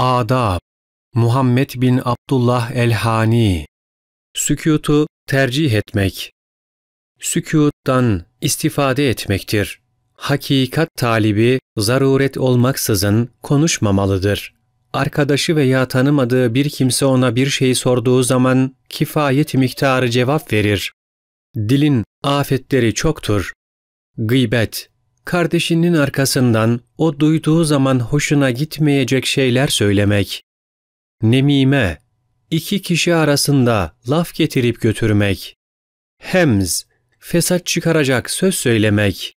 Adab Muhammed bin Abdullah el-Hani. Sükûtu tercih etmek. Sükûttan istifade etmektir. Hakikat talibi zaruret olmaksızın konuşmamalıdır. Arkadaşı veya tanımadığı bir kimse ona bir şey sorduğu zaman kifayet miktarı cevap verir. Dilin afetleri çoktur. Gıybet, kardeşinin arkasından o duyduğu zaman hoşuna gitmeyecek şeyler söylemek. Nemime, iki kişi arasında laf getirip götürmek. Hemz, fesat çıkaracak söz söylemek.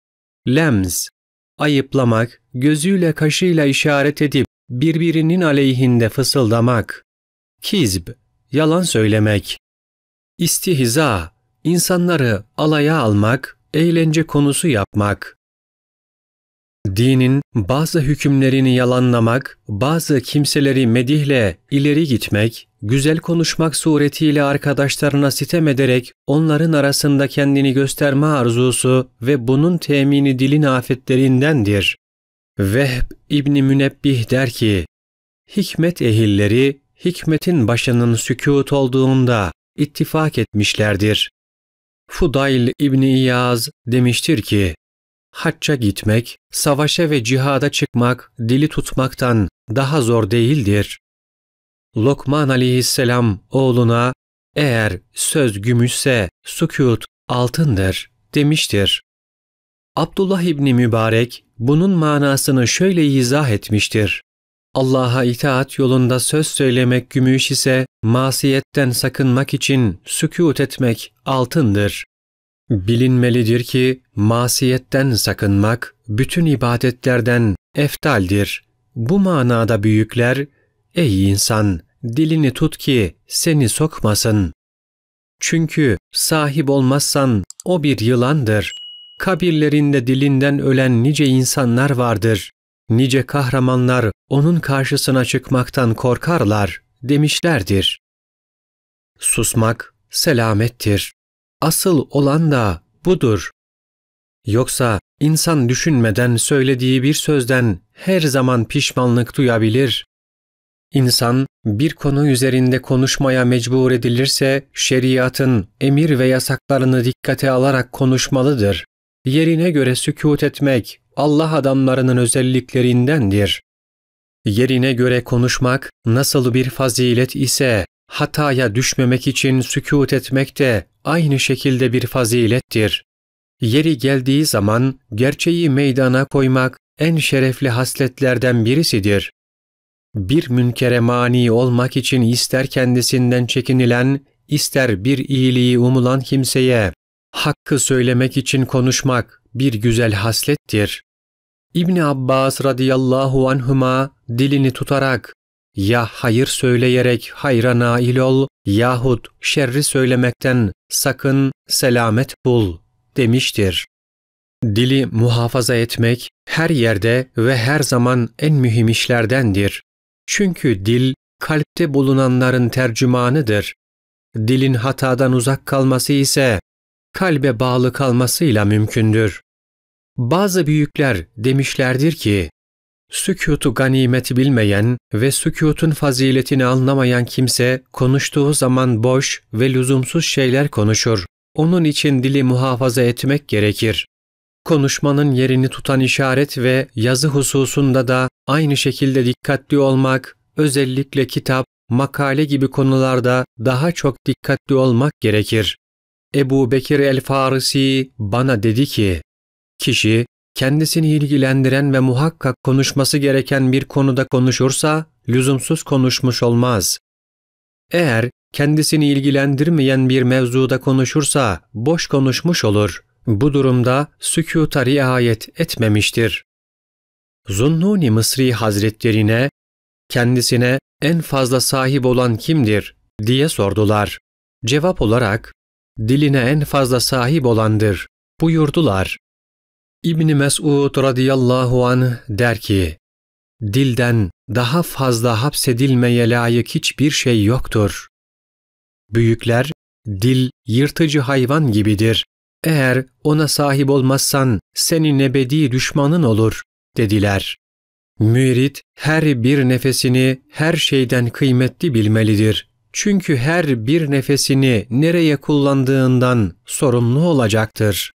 Lemz, ayıplamak, gözüyle kaşıyla işaret edip birbirinin aleyhinde fısıldamak. Kizb, yalan söylemek. İstihza, insanları alaya almak, eğlence konusu yapmak. Dinin bazı hükümlerini yalanlamak, bazı kimseleri medihle ileri gitmek, güzel konuşmak suretiyle arkadaşlarına sitem ederek onların arasında kendini gösterme arzusu ve bunun temini dilin afetlerindendir. Vehb İbn-i Münebbih der ki, hikmet ehilleri, hikmetin başının sükût olduğunda ittifak etmişlerdir. Fudayl İbn-i İyaz demiştir ki, hacca gitmek, savaşa ve cihada çıkmak, dili tutmaktan daha zor değildir. Lokman aleyhisselam oğluna, eğer söz gümüşse sükût altındır demiştir. Abdullah İbni Mübarek bunun manasını şöyle izah etmiştir. Allah'a itaat yolunda söz söylemek gümüş ise masiyetten sakınmak için sükût etmek altındır. Bilinmelidir ki masiyetten sakınmak bütün ibadetlerden eftaldir. Bu manada büyükler, ey insan dilini tut ki seni sokmasın. Çünkü sahip olmazsan o bir yılandır. Kabirlerinde dilinden ölen nice insanlar vardır. Nice kahramanlar onun karşısına çıkmaktan korkarlar demişlerdir. Susmak selamettir. Asıl olan da budur. Yoksa insan düşünmeden söylediği bir sözden her zaman pişmanlık duyabilir. İnsan bir konu üzerinde konuşmaya mecbur edilirse şeriatın emir ve yasaklarını dikkate alarak konuşmalıdır. Yerine göre sükût etmek Allah adamlarının özelliklerindendir. Yerine göre konuşmak nasıl bir fazilet ise hataya düşmemek için sükût etmek de aynı şekilde bir fazilettir. Yeri geldiği zaman gerçeği meydana koymak en şerefli hasletlerden birisidir. Bir münkere mani olmak için ister kendisinden çekinilen, ister bir iyiliği umulan kimseye hakkı söylemek için konuşmak bir güzel haslettir. İbn Abbas radıyallahu anhuma dilini tutarak, ya hayır söyleyerek hayra nail ol yahut şerri söylemekten sakın selamet bul demiştir. Dili muhafaza etmek her yerde ve her zaman en mühim işlerdendir. Çünkü dil kalpte bulunanların tercümanıdır. Dilin hatadan uzak kalması ise kalbe bağlı kalmasıyla mümkündür. Bazı büyükler demişlerdir ki, sükûtu ganimet bilmeyen ve sükûtun faziletini anlamayan kimse konuştuğu zaman boş ve lüzumsuz şeyler konuşur. Onun için dili muhafaza etmek gerekir. Konuşmanın yerini tutan işaret ve yazı hususunda da aynı şekilde dikkatli olmak, özellikle kitap, makale gibi konularda daha çok dikkatli olmak gerekir. Ebu Bekir el-Farisi bana dedi ki, kişi kendisini ilgilendiren ve muhakkak konuşması gereken bir konuda konuşursa lüzumsuz konuşmuş olmaz. Eğer kendisini ilgilendirmeyen bir mevzuda konuşursa boş konuşmuş olur. Bu durumda sükûta riayet etmemiştir. Zunnuni Mısri Hazretlerine, kendisine en fazla sahip olan kimdir diye sordular. Cevap olarak, diline en fazla sahip olandır buyurdular. İbn Mes'ud radıyallahu anh der ki, dilden daha fazla hapsedilmeye layık hiçbir şey yoktur. Büyükler, dil yırtıcı hayvan gibidir. Eğer ona sahip olmazsan senin ebedi düşmanın olur dediler. Mürit her bir nefesini her şeyden kıymetli bilmelidir. Çünkü her bir nefesini nereye kullandığından sorumlu olacaktır.